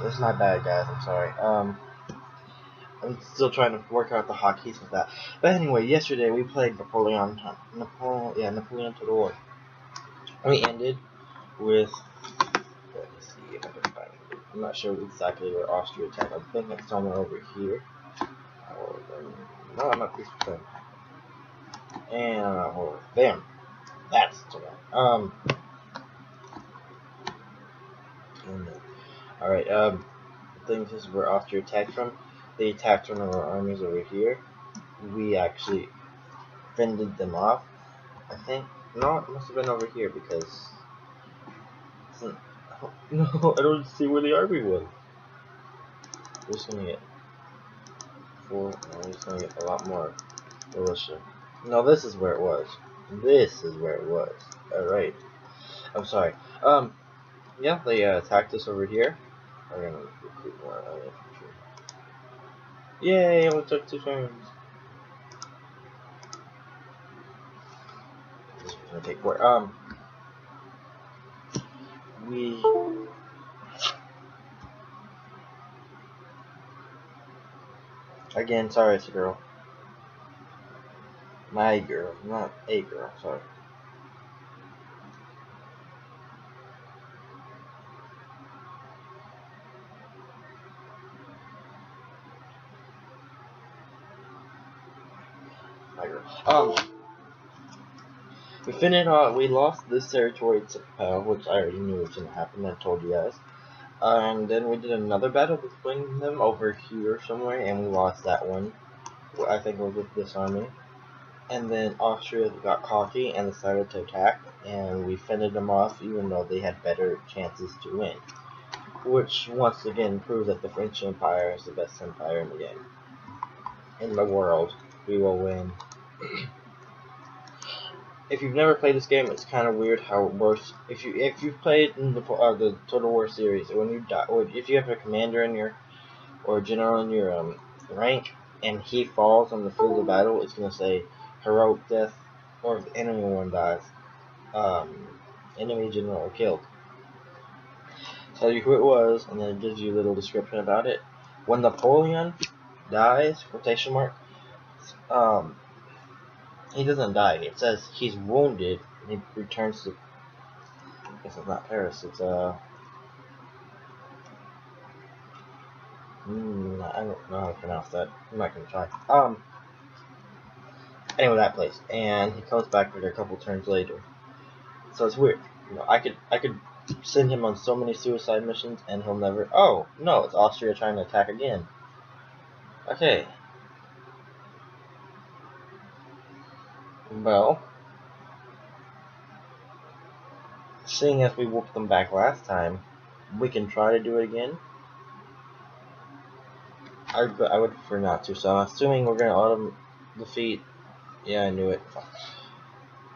It's not bad, guys. I'm sorry. I'm still trying to work out the hotkeys with that. But anyway, yesterday we played Napoleon to the War. We ended with. Let me see if I can find it. I'm not sure exactly where Austria attacked. I think it's somewhere over here. No, I'm not this one. And bam. That's the one. Alright, I think this is where Austria attacked from. They attacked one of our armies over here. We actually fended them off, I think. No, it must have been over here because... No, I don't see where the army was. We're just gonna get we're just gonna get a lot more militia. No, this is where it was. This is where it was. Alright. I'm sorry. Yeah, they attacked us over here. We're gonna recruit more infantry. Yay, we took 2 turns. This is gonna take 4. We again, sorry, it's a girl. My girl, not a girl, sorry. My girl. We finished. We lost this territory to which I already knew was gonna happen. I told you guys. And then we did another battle between them over here somewhere, and we lost that one. I think it was with this army. And then Austria got cocky and decided to attack, and we fended them off, even though they had better chances to win. Which once again proves that the French Empire is the best empire in the game. In the world, we will win. If you've never played this game, it's kind of weird how it works. If you've played in the Total War series, when you die, or if you have a commander in your or a general in your rank, and he falls on the field of battle, it's gonna say heroic death, or if the enemy one dies, enemy general killed. Tell you who it was, and then it gives you a little description about it. When Napoleon dies, quotation mark, he doesn't die. It says he's wounded, and he returns to. I guess it's not Paris. It's I don't know how to pronounce that. I'm not gonna try. Anyway, that place, and he comes back with a couple turns later. So it's weird. You know, I could send him on so many suicide missions, and he'll never. Oh no, it's Austria trying to attack again. Okay. Well, seeing as we whooped them back last time, we can try to do it again. I would prefer not to, so I'm assuming we're gonna auto defeat. Yeah, I knew it.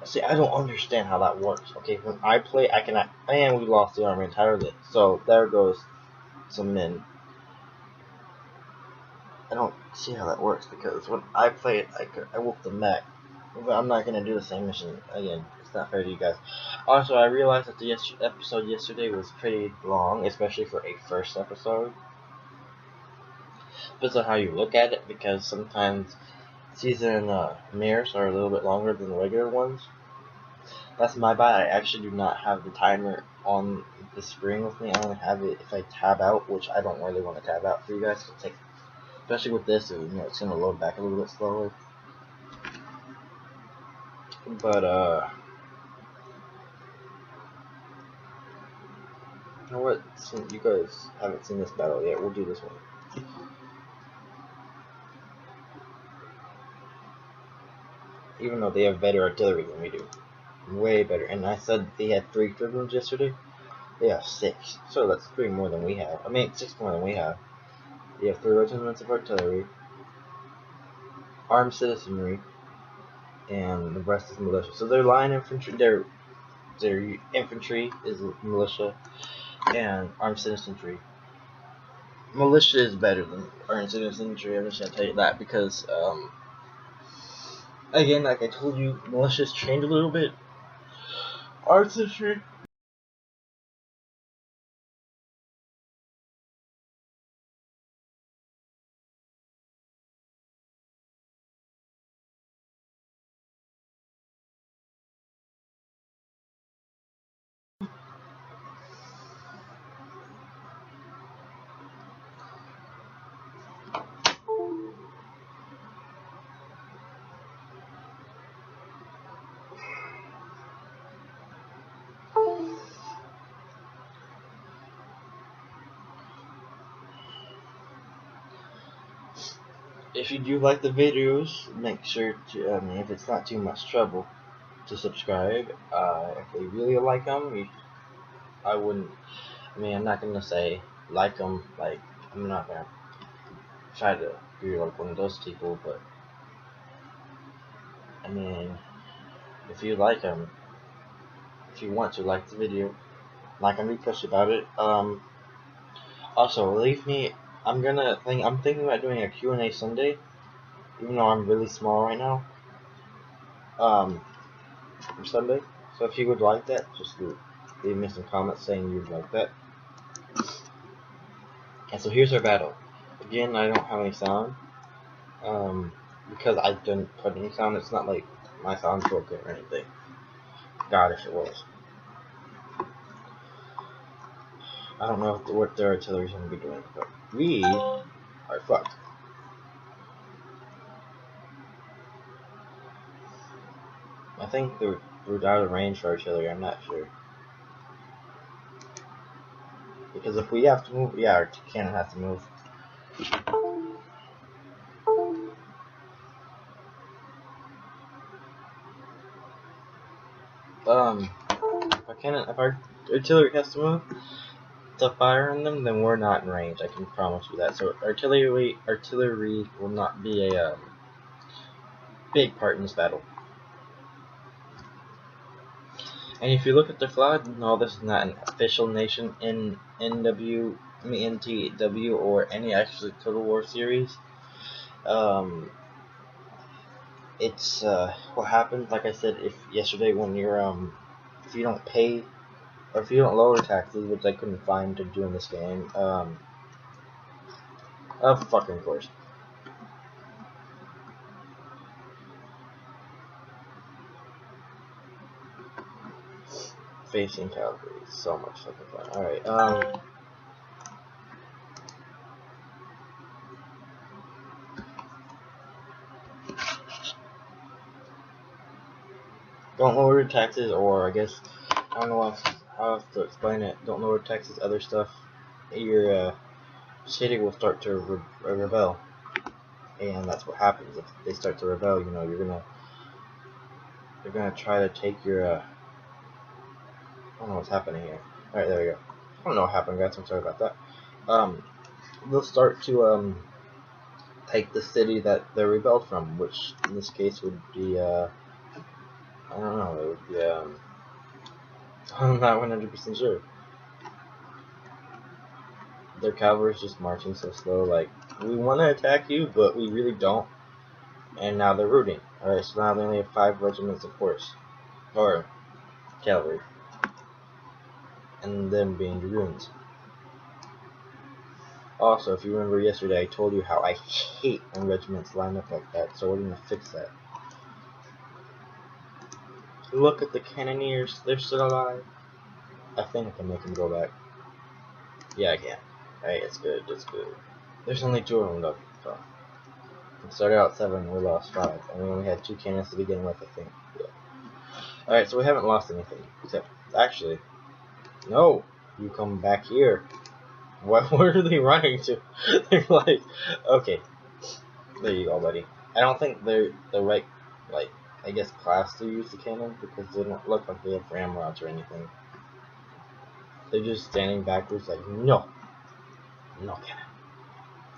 See, I don't understand how that works. Okay, when I play, I cannot. And we lost the army entirely. So there goes some men. I don't see how that works because when I play it, I whoop them back. But I'm not gonna do the same mission again. It's not fair to you guys. Also, I realized that the episode yesterday was pretty long, especially for a first episode. Depends on how you look at it, because sometimes season mirrors are a little bit longer than the regular ones. That's my bad. I actually do not have the timer on the screen with me. I only have it if I tab out, which I don't really want to tab out for you guys. It'll take, especially with this, it's gonna load back a little bit slower. But you know what? Since you guys haven't seen this battle yet, we'll do this one. Even though they have better artillery than we do. Way better. And I said they had 3 tribunes yesterday. They have 6. So that's 3 more than we have. I mean, 6 more than we have. They have 3 regiments of artillery, armed citizenry, and the rest is militia. So their line infantry, their infantry is militia, and armed citizenry. Militia is better than armed citizenry. I'm just gonna tell you that because, again, like I told you, militia's trained a little bit. Armed citizenry if you do like the videos, make sure to, if it's not too much trouble, to subscribe. If you really like them, I'm not gonna say like them, like, I'm not gonna try to be like one of those people, but, I mean, if you like them, if you want to like the video, I'm not gonna be pushy about it. Also, leave me, I'm thinking about doing a Q&A Sunday, even though I'm really small right now, for Sunday. So if you would like that, just leave me some comments saying you'd like that. And so here's our battle. Again, I don't have any sound, because I didn't put any sound. It's not like my sound's broken or anything. God, if it was. I don't know what their artillery's gonna be doing, but we are fucked. I think we're out of range for artillery, I'm not sure. Because if we have to move, yeah, our cannon has to move. If our artillery has to move to fire on them, then we're not in range. I can promise you that. So artillery will not be a big part in this battle. And if you look at the flag, no, this is not an official nation in NTW or any actual Total War series. It's what happens, like I said, yesterday when you're if you don't pay, or if you don't lower taxes, which I couldn't find to do in this game, of fucking course. Facing cavalry, so much fucking fun. Alright, don't lower your taxes, or I guess, I don't know how else to explain it. Don't lower taxes, other stuff. Your city will start to rebel, and that's what happens if they start to rebel. You know, you're gonna try to take your. I don't know what's happening here. All right, there we go. I don't know what happened, guys. I'm sorry about that. They'll start to take the city that they rebelled from, which in this case would be I don't know. It would be I'm not 100% sure. Their cavalry is just marching so slow. Like, we want to attack you, but we really don't. And now they're rooting. Alright, so now they only have 5 regiments of horse. Or cavalry. And them being dragoons. Also, if you remember yesterday, I told you how I hate when regiments line up like that, so we're going to fix that. Look at the cannoneers, they're still alive. I think I can make them go back. Yeah, I can. Alright, it's good, it's good. There's only 2 of them though. So. We started out 7, we lost 5. And we only had 2 cannons to begin with, I think. Yeah. Alright, so we haven't lost anything. Except, actually, no! You come back here. Where are they running to? They're like, okay. There you go, buddy. I don't think they're the right, like, I guess, class to use the cannon, because they don't look like they have ramrods or anything. They're just standing backwards like, no. No cannon.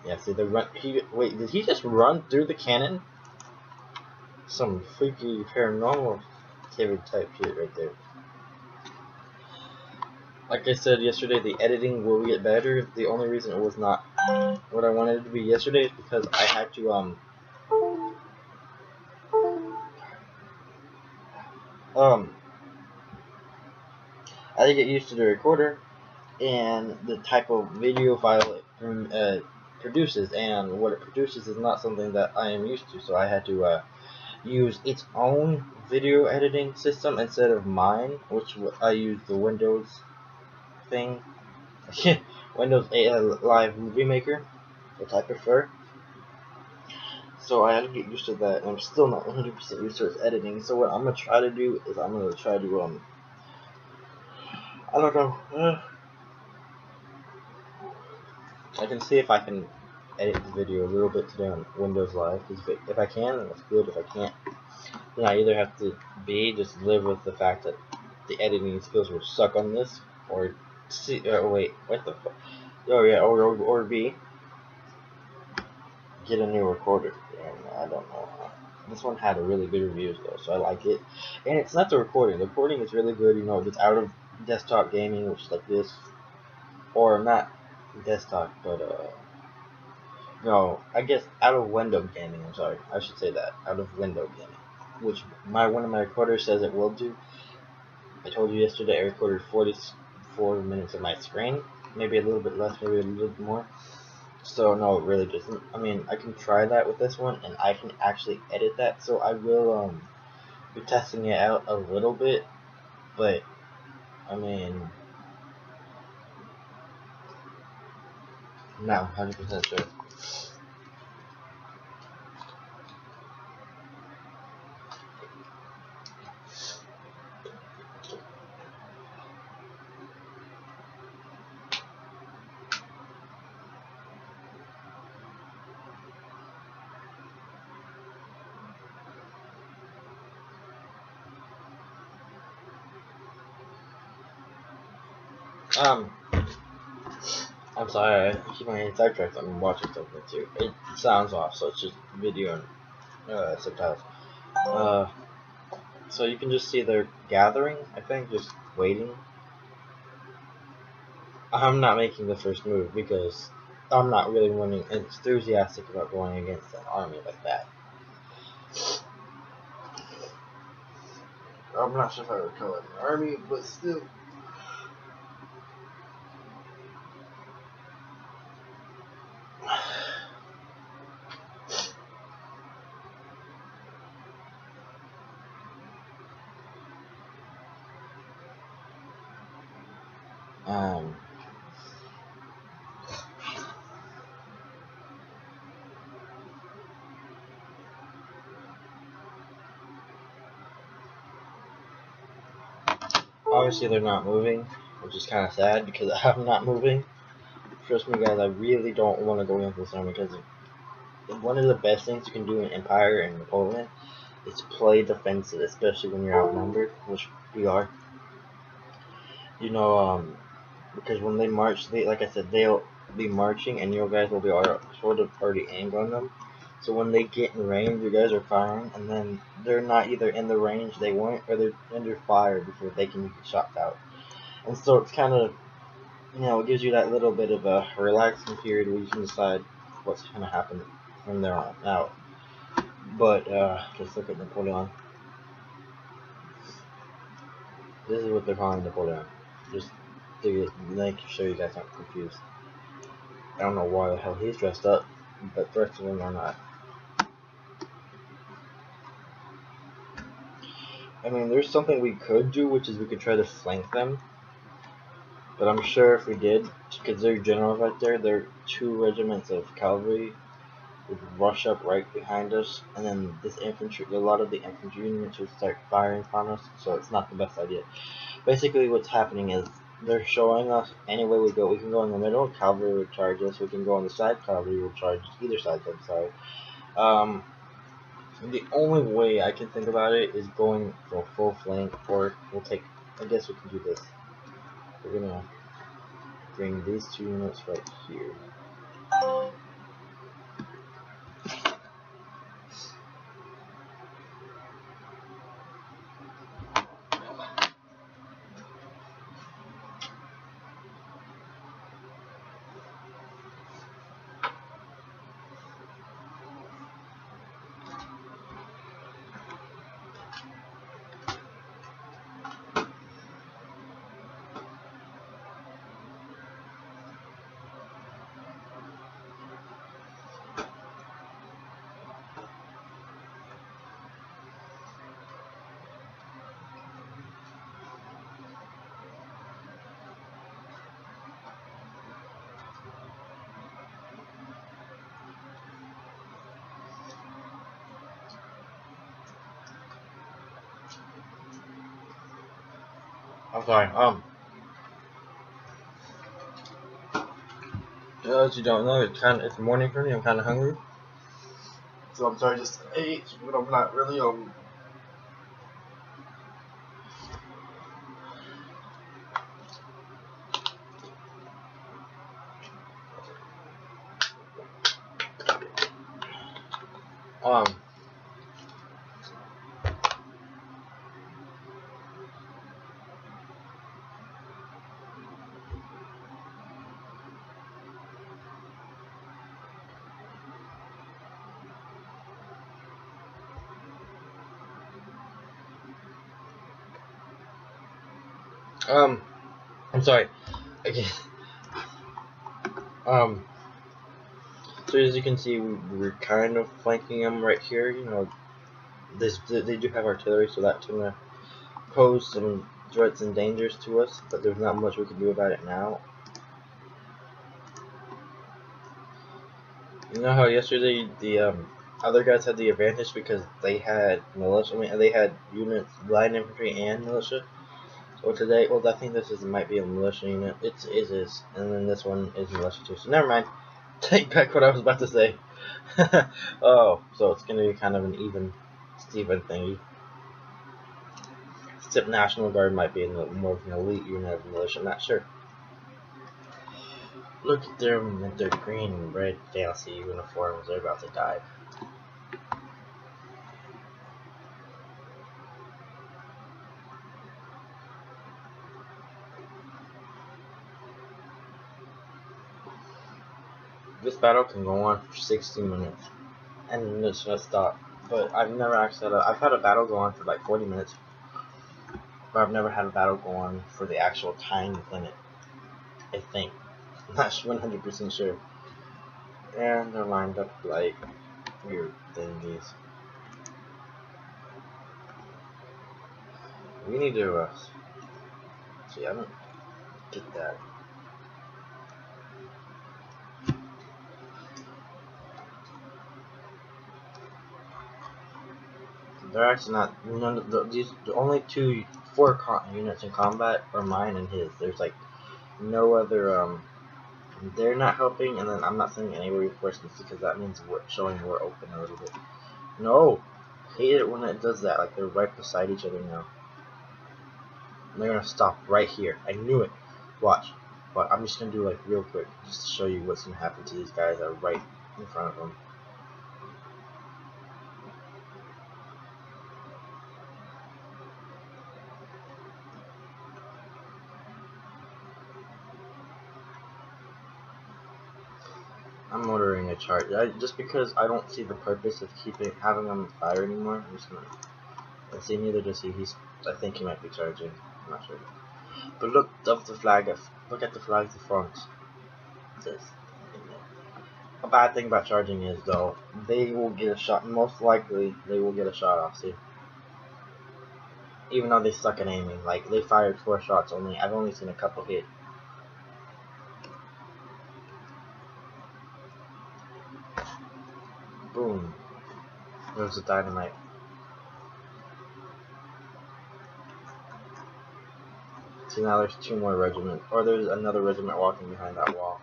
Yeah, see, they run. Wait, did he just run through the cannon? Some freaky paranormal activity type shit right there. Like I said yesterday, the editing will get better. The only reason it was not what I wanted it to be yesterday is because I had to I had to get used to the recorder and the type of video file it produces, and what it produces is not something that I am used to, so I had to use its own video editing system instead of mine, which I use the Windows thing, Windows 8 Live Movie Maker, which I prefer. So I had to get used to that, and I'm still not 100% used to its editing. So what I'm gonna try to do is I'm gonna try to I don't know. I can see if I can edit the video a little bit today on Windows Live. Because if I can, then that's good. If I can't, then I either have to just live with the fact that the editing skills will suck on this, or wait, what the fuck? Oh yeah, or B, get a new recorder. And I don't know. This one had a really good reviews though, so I like it. And it's not the recording. The recording is really good. You know, it's out of desktop gaming, which is like this, or not desktop, but no, I guess out of window gaming. I'm sorry, I should say that out of window gaming, which one of my recorders says it will do. I told you yesterday I recorded 44 minutes of my screen, maybe a little bit less, maybe a little bit more. So no, it really doesn't. I mean, I can try that with this one, and I can actually edit that. So I will be testing it out a little bit, but I mean, I'm not 100% sure. I'm sorry, I keep my hands sidetracked. I'm watching something too. It sounds off, so it's just video and subtitles. So you can just see they're gathering, I think, just waiting. I'm not making the first move because I'm not really enthusiastic about going against an army like that. I'm not sure if I would call it an army, but still. Obviously they're not moving, which is kind of sad because I'm not moving. Trust me guys, I really don't want to go into this army because one of the best things you can do in Empire and Napoleon is play defensive, especially when you're outnumbered, which we are. You know, because when they march, like I said, they'll be marching and you guys will be sort of already aimed on them. So when they get in range, you guys are firing, and then they're not either in the range they want, or they're under fire before they can get shots out. And so it's kind of, it gives you that little bit of a relaxing period where you can decide what's going to happen from there on out. But just look at Napoleon. This is what they're calling Napoleon. Just to make sure you guys aren't confused. I don't know why the hell he's dressed up, but the rest of them are not. I mean, there's something we could do, which is we could try to flank them. But I'm sure if we did, because they're generals right there, there are 2 regiments of cavalry would rush up right behind us, and then a lot of the infantry units would start firing upon us, so it's not the best idea. Basically what's happening is they're showing us any way we go. We can go in the middle, cavalry would charge us. We can go on the side, cavalry will charge either side, I'm sorry. The only way I can think about it is going for a full flank, or I guess we can do this. We're gonna bring these 2 units right here. I'm sorry, As you don't know, it's morning for me. I'm kind of hungry, so I'm sorry. Just ate, but I'm not really um um I'm sorry. Okay. Um. So as you can see, we're kind of flanking them right here. You know, they do have artillery, so that's gonna pose some threats and dangers to us. But there's not much we can do about it now. You know how yesterday the other guys had the advantage because they had militia. I mean, they had units, line infantry and militia. Well, today, well, I think this might be a militia unit. It is, and then this one is militia too. So never mind. Take back what I was about to say. Oh, so it's gonna be kind of an even Steven thingy. Except National Guard might be more of an elite unit of militia. I'm not sure. Look at them with their green and red fancy uniforms. They're about to die. This battle can go on for 60 minutes, and it's gonna stop. But I've never actually I've had a battle go on for like 40 minutes, but I've never had a battle go on for the actual time limit. I think. I'm not 100% sure. And they're lined up like weird thingies. We need to see, I don't get that. They're actually not. None of the only four units in combat are mine and his. There's like no other. They're not helping, and then I'm not sending any reinforcements because that means we're showing we're open a little bit. No, hate it when it does that. Like they're right beside each other now. And they're gonna stop right here. I knew it. Watch. But I'm just gonna do like real quick just to show you what's gonna happen to these guys that are right in front of them. I'm ordering a charge. Just because I don't see the purpose of having them fire anymore. I'm just gonna. Let's see. Neither does he. I think he might be charging. I'm not sure. But look up the flag. Look at the flag at the front. This. A bad thing about charging is though they will get a shot. Most likely they will get a shot off. See. Even though they suck at aiming, like they fired 4 shots only. I've only seen a couple hit. Boom. There's the dynamite. See, now there's 2 more regiments. Or there's another regiment walking behind that wall.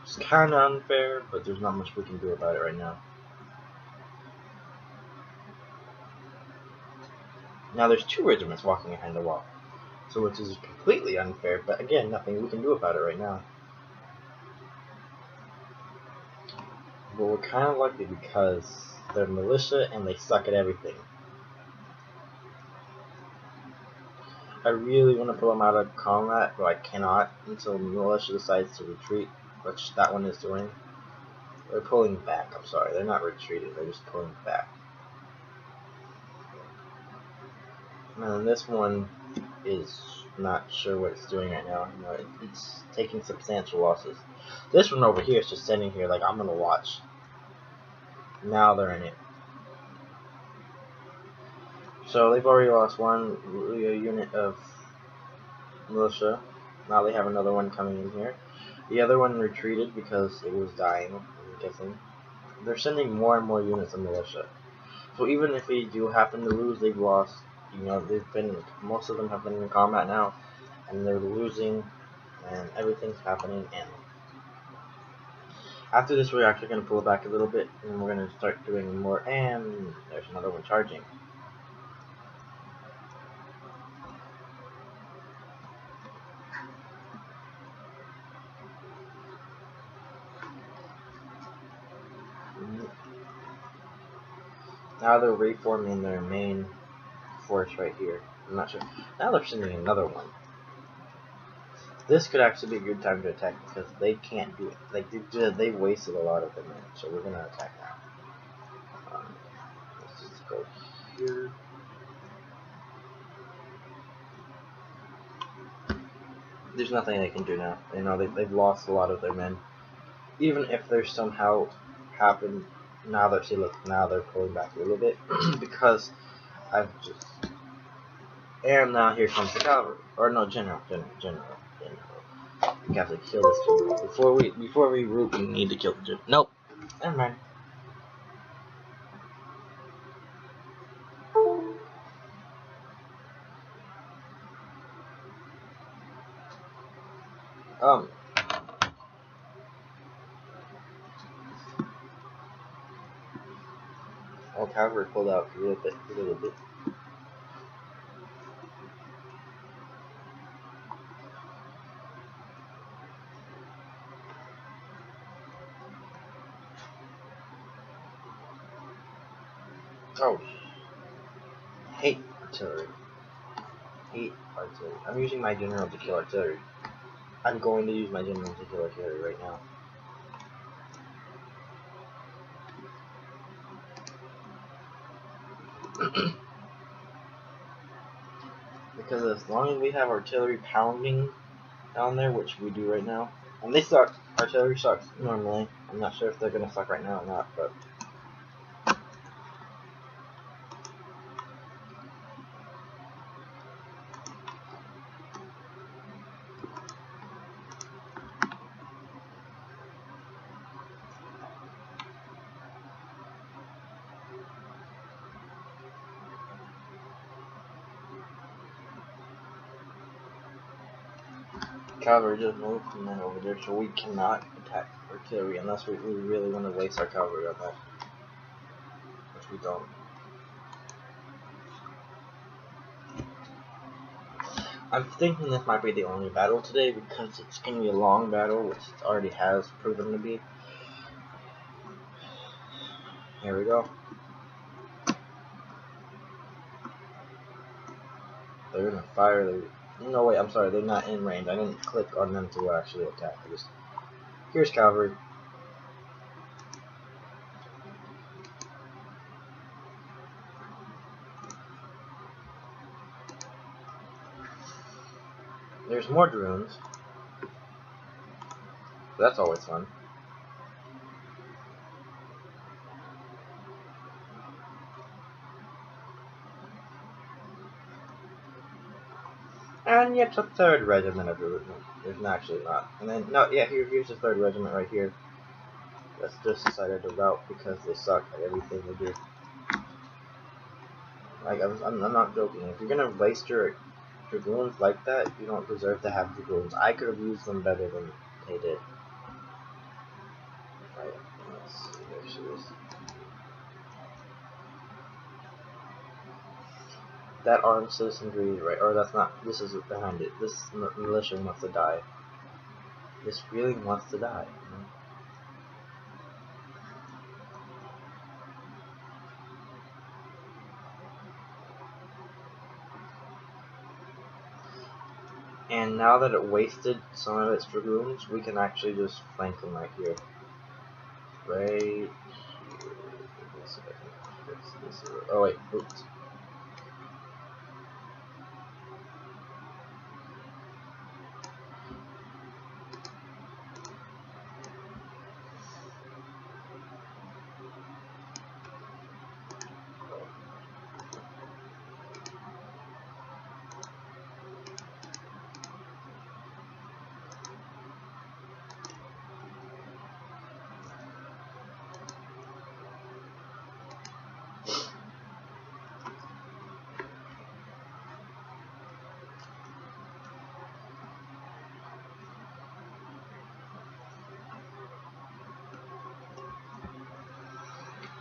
It's kind of unfair, but there's not much we can do about it right now. Now there's 2 regiments walking behind the wall. So which is completely unfair, but again, nothing we can do about it right now. But we're kind of lucky because they're militia and they suck at everything. I really want to pull them out of combat, but I cannot until militia decides to retreat, which that one is doing. They're pulling back, I'm sorry. They're not retreating, they're just pulling back. And this one is not sure what it's doing right now. You know, it's taking substantial losses. This one over here is just sitting here like, I'm going to watch. Now they're in it. So they've already lost 1 unit of militia. Now they have another one coming in here. The other one retreated because it was dying, I'm guessing. They're sending more and more units of militia. So even if we do happen to lose, they've lost. You know, most of them have been in combat now, and they're losing, and everything's happening, and After this, we're actually going to pull it back a little bit, and we're going to start doing more. And there's another one charging. Now they're reforming their main force right here. I'm not sure. Now they're sending another one. This could actually be a good time to attack because they can't do it. Like they wasted a lot of their men, so we're gonna attack now. Let's just go here. There's nothing they can do now. You know they've lost a lot of their men. Even if there's somehow happened, now they're pulling back a little bit because I've just. And now here comes the cavalry, or no, general. We have to kill this general before we root. We need to kill the general. Nope, never mind. Oh, cavalry pulled out a little bit. Oh, hate artillery. I'm using my general to kill artillery. I'm going to use my general to kill artillery right now. Because as long as we have artillery pounding down there, which we do right now, and they suck. Artillery sucks normally. I'm not sure if they're gonna suck right now or not, but. Cavalry just moved from there over there, so we cannot attack artillery unless we really want to waste our cavalry on that. Which we don't. I'm thinking this might be the only battle today because it's going to be a long battle, which it already has proven to be. Here we go. They're going to fire. No, wait, I'm sorry, they're not in range. I didn't click on them to actually attack. Here's cavalry. There's more drones. That's always fun. And yet the 3rd regiment of Jerusalem. There's actually not. And then, no, yeah, here's the 3rd regiment right here. That's just decided to rout because they suck at everything they do. Like, I'm not joking. If you're gonna waste your dragoons like that, you don't deserve to have dragoons. I could have used them better than they did. Right, let's see, there she is. That armed citizenry, right, or that's not, this is behind it. This militia wants to die. This really wants to die. You know? And now that it wasted some of its dragoons, we can actually just flank them right here. Right here. Let's see if I can fix this. Oh wait, oops.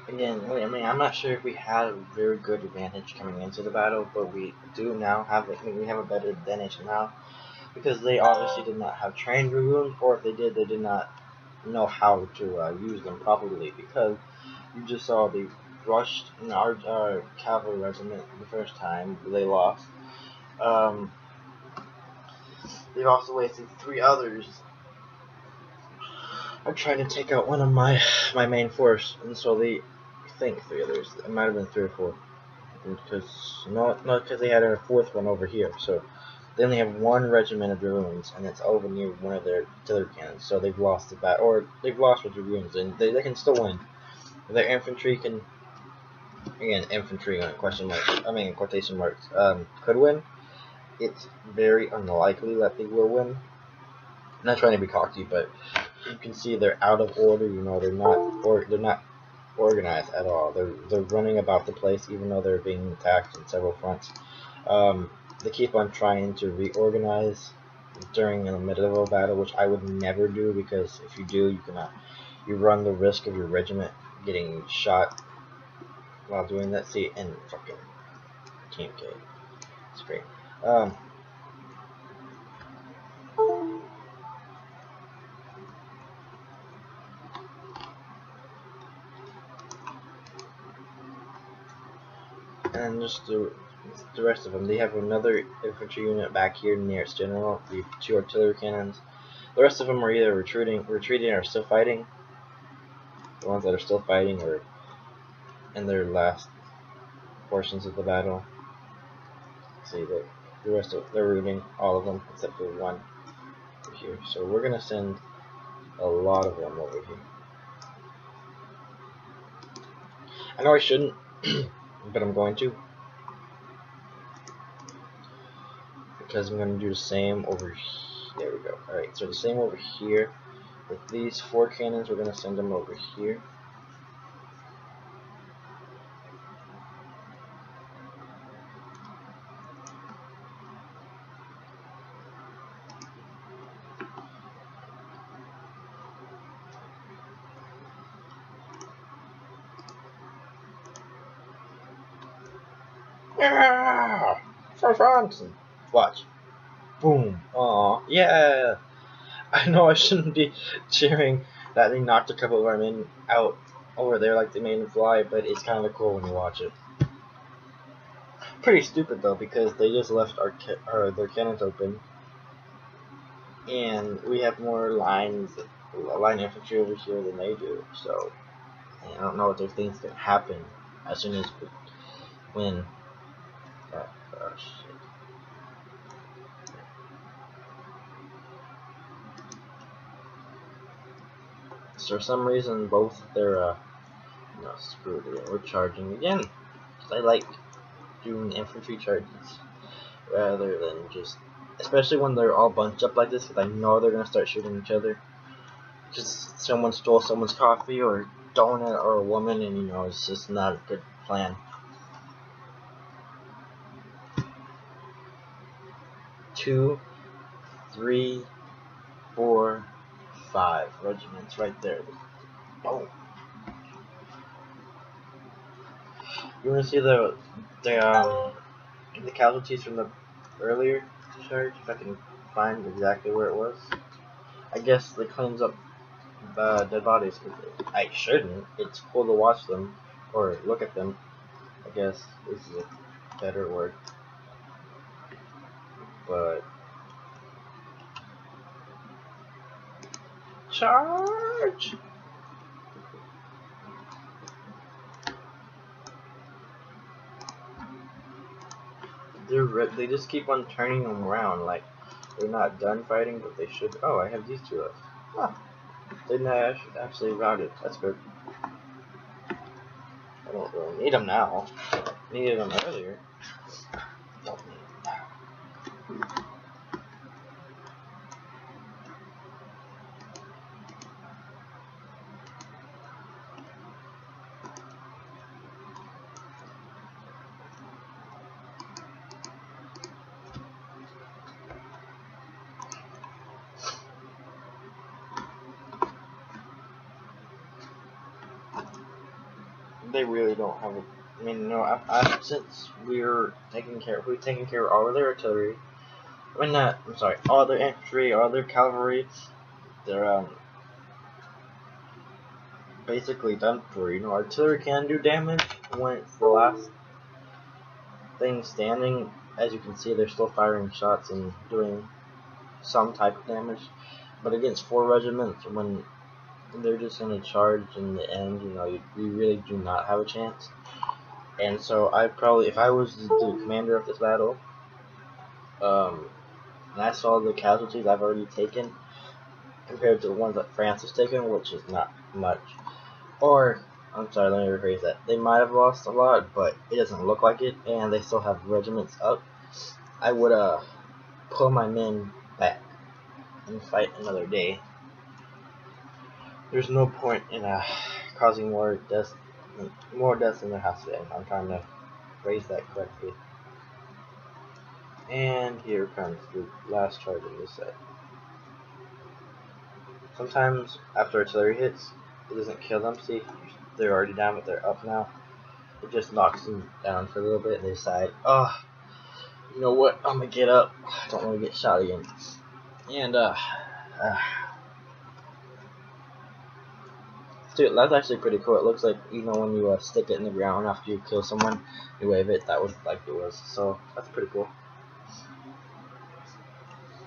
Again, I mean, I'm not sure if we had a very good advantage coming into the battle, but we do now have it. I mean, we have a better advantage now because they obviously did not have trained dragoons, or if they did not know how to use them properly. Because you just saw they rushed in our cavalry regiment the first time, they lost. Um, they also wasted 3 others. I'm trying to take out one of my main force, and so they think 3 others. It might have been 3 or 4, because not because they had a 4th one over here. So they only have 1 regiment of dragoons, and it's over near one of their artillery cannons. So they've lost the battle, or they've lost with dragoons, and they can still win. Their infantry can, again, infantry on question marks. I mean quotation marks. Could win. It's very unlikely that they will win. I'm not trying to be cocky, but you can see they're out of order. You know, they're not organized at all. They're running about the place, even though they're being attacked on several fronts. They keep on trying to reorganize during the middle of a battle, which I would never do, because if you do, you run the risk of your regiment getting shot while doing that. See, and fucking Team K, it's great. And just the rest of them. They have another infantry unit back here near its general. We have 2 artillery cannons. The rest of them are either retreating, or still fighting. The ones that are still fighting are in their last portions of the battle. See that the rest of they're rooting, all of them except for 1 over here. So we're gonna send a lot of them over here. I know I shouldn't, but I'm going to, because I'm gonna do the same over here. There we go. All right, so the same over here. With these 4 cannons, we're gonna send them over here. Yeah! For France! Watch. Boom. Aw. Yeah! I know I shouldn't be cheering that they knocked a couple of our men out over there like they made them fly, but it's kind of cool when you watch it. Pretty stupid though, because they just left their cannons open, and we have more line infantry over here than they do. So I don't know what they think's gonna happen as soon as we win. Oh shit. So for some reason, both their no, screw it. We're charging again. I like doing infantry charges rather than just, especially when they're all bunched up like this, because I know they're gonna start shooting each other. Just someone stole someone's coffee or donut or a woman, and you know it's just not a good plan. 2, 3, 4, 5 regiments right there. Boom. You want to see the casualties from the earlier charge? If I can find exactly where it was. I guess it cleans up dead bodies. I shouldn't. It's cool to watch them or look at them. I guess this is a better word. But charge! They just keep on turning them around like they're not done fighting, but they should. Oh, I have these 2 left. Huh. Didn't I actually routed? That's good. I don't really need them now. Needed them earlier. Don't need them now. they really don't have a. I mean, no, since we're taking care of all of their artillery. I mean, I'm sorry, all their infantry, all their cavalry. They're basically done for. Artillery can do damage when it's the last thing standing. As you can see, they're still firing shots and doing some type of damage. But against 4 regiments, when they're just going to charge in the end, you really do not have a chance. And so if I was the commander of this battle, and I saw the casualties I've already taken compared to the ones that France has taken, which is not much. Or, I'm sorry, let me rephrase that. They might have lost a lot, but it doesn't look like it, and they still have regiments up. I would pull my men back and fight another day. There's no point in causing more deaths than there has to be. I'm trying to phrase that correctly. And here comes the last charge in this set. Sometimes after artillery hits, it doesn't kill them. See, they're already down, but they're up now. It just knocks them down for a little bit, and they decide, oh, you know what, I'm gonna get up. I don't want to get shot again. And dude, that's actually pretty cool. It looks like, when you stick it in the ground after you kill someone, you wave it. That was like it was. So that's pretty cool.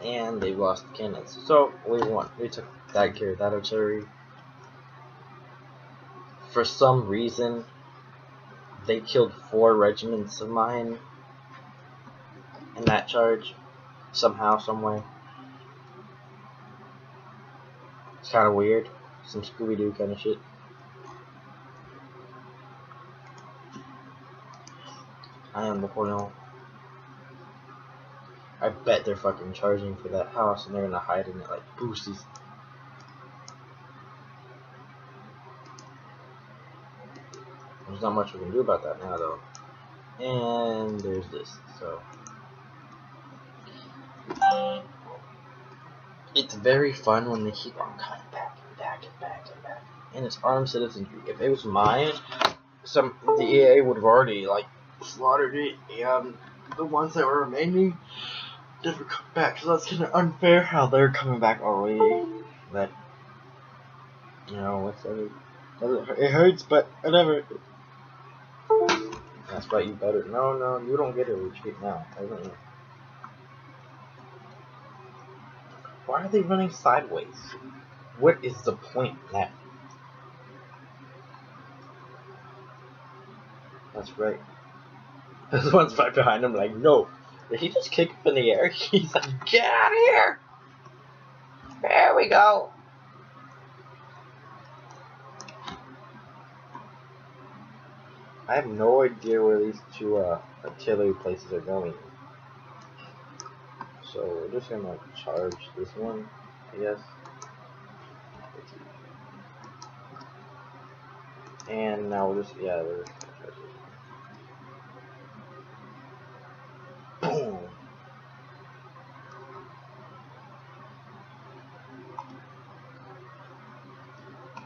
And they lost cannons. So we won. We took that care of that artillery. For some reason, they killed 4 regiments of mine in that charge. Somehow, someway. It's kind of weird. Some Scooby-Doo kind of shit. I am Napoleon. I bet they're fucking charging for that house and they're gonna hide in it like boosties. There's not much we can do about that now though. And there's this, so it's very fun when they keep on coming back and back and back and back. And it's armed citizenry. If it was mine, the EA would have already slaughtered it, and the ones that were remaining never come back. So that's kind of unfair how they're coming back already. But it hurts, but whatever. That's why you better. No, you don't get a retreat now. I don't know. Why are they running sideways? What is the point in that? That's right. This one's right behind him, like, no. Did he just kick up in the air? He's like, get out of here! There we go. I have no idea where these 2 artillery places are going. So we're just gonna charge this one, I guess. And now we're just we're just gonna charge this. Boom!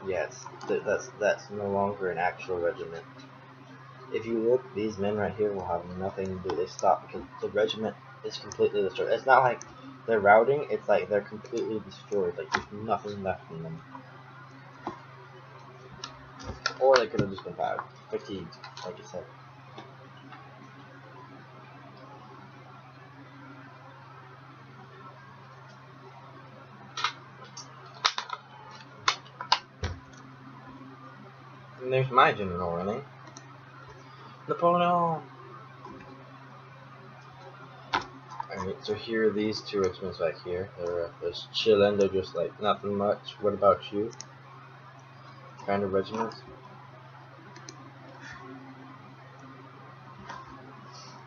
Yes, that's no longer an actual regiment. If you look, these men right here will have nothing to do. They stop because the regiment is completely destroyed. It's not like they're routing, it's like they're completely destroyed. Like there's nothing left in them. Or they could have just been fatigued, like you said. And there's my general running. Napoleon! Alright, so here are these 2 regiments back here. They're just chilling, they're just like, nothing much. What about you? Kind of regiments?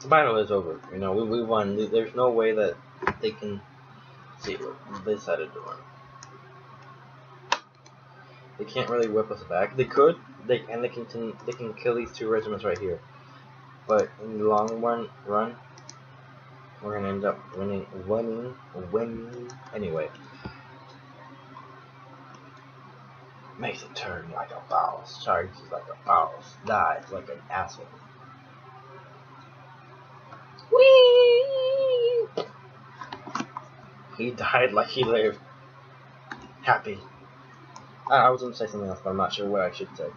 The battle is over. We won. There's no way that they can see what they decided to run. They can't really whip us back. They could. They can kill these 2 regiments right here. But in the long run, we're gonna end up winning anyway. makes a turn like a boss, charges like a boss, dies like an asshole. Whee! He died like he lived. Happy. I was gonna say something else, but I'm not sure what I should say.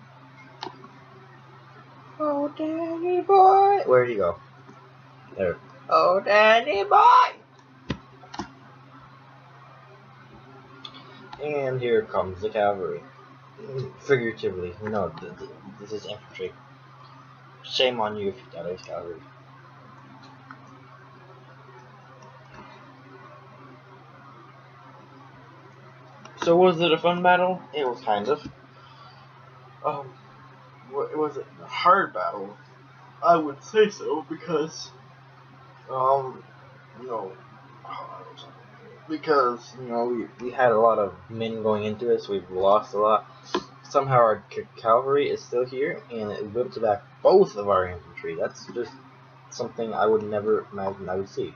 Oh, Danny boy! Where'd he go? There. Oh, Danny boy! And here comes the cavalry. Figuratively, no, this is infantry. Shame on you if you thought it was cavalry. So was it a fun battle? It was kind of. Was it a hard battle? I would say so because, you know, because we had a lot of men going into it, so we've lost a lot. Somehow our cavalry is still here, and it whipped back both of our infantry. That's just something I would never imagine I would see.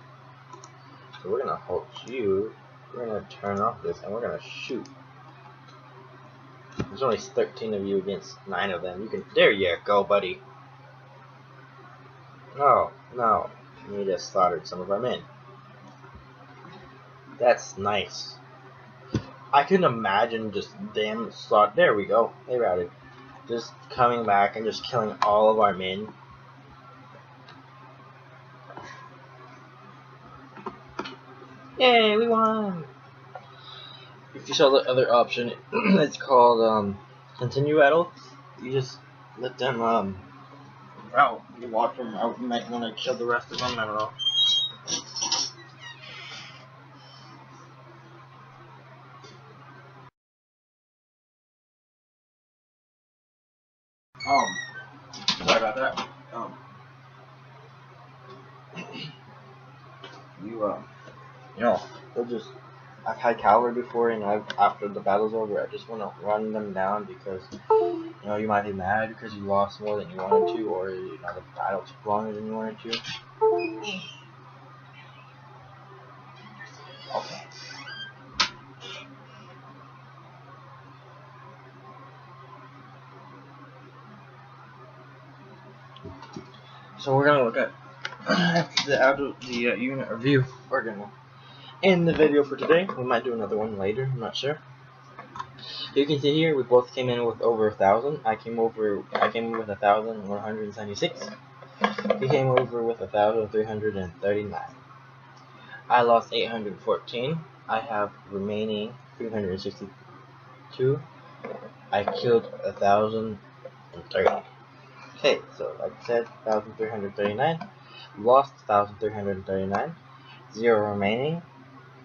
So we're gonna halt you. We're gonna turn off this, and we're gonna shoot. There's only 13 of you against 9 of them. You can. There you go, buddy. No, we just slaughtered some of our men. That's nice. I can imagine just them slaughter. There we go. They routed. Just coming back and just killing all of our men. Yay, we won! If you saw the other option, it's called continue battle. You just let them route. You walk them out. You might want to kill the rest of them. I don't know. Sorry about that. They'll just. I've had cavalry before, and after the battle's over, I just want to run them down because you might be mad because you lost more than you wanted to, or the battle took longer than you wanted to. Okay. So we're gonna look at after the unit review. We're gonna end the video for today. We might do another one later. I'm not sure. You can see here we both came in with over 1,000. I came in with 1,176. He came over with 1,339. I lost 814. I have remaining 362. I killed 1,030. Okay, so like I said, 1,339. Lost 1,339. 0 remaining,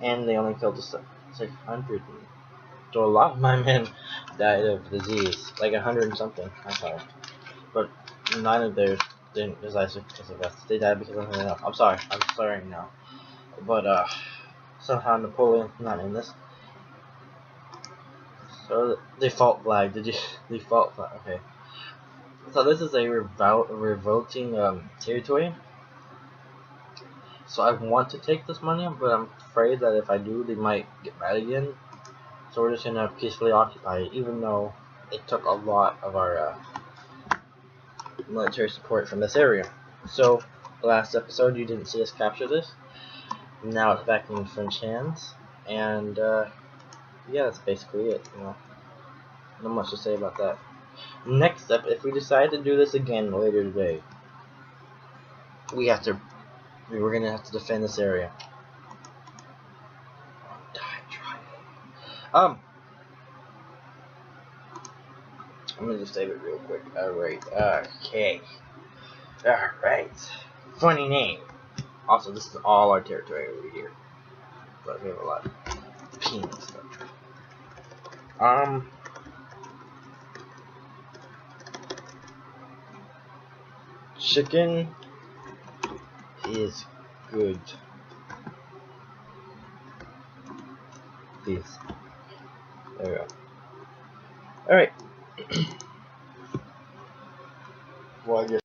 and they only killed 600. So a lot of my men died of disease, like 100 and something. I'm sorry, but 9 of theirs didn't die because of us. They died because of something else. I'm sorry now. But somehow Napoleon's not in this. So default flag. Did you default flag? Okay. So this is a revolting territory. So I want to take this money, but I'm afraid that if I do, they might get mad again. So we're just gonna peacefully occupy it, even though it took a lot of our military support from this area. So last episode you didn't see us capture this. Now it's back in French hands, and yeah, that's basically it. Not much to say about that. Next up, if we decide to do this again later today, we're gonna have to defend this area. I'm gonna just save it real quick. Alright, okay. Alright. Funny name. Also, this is all our territory over here. But we have a lot of penal stuff. Chicken is good. Please. There we go. Alright. Well, I guess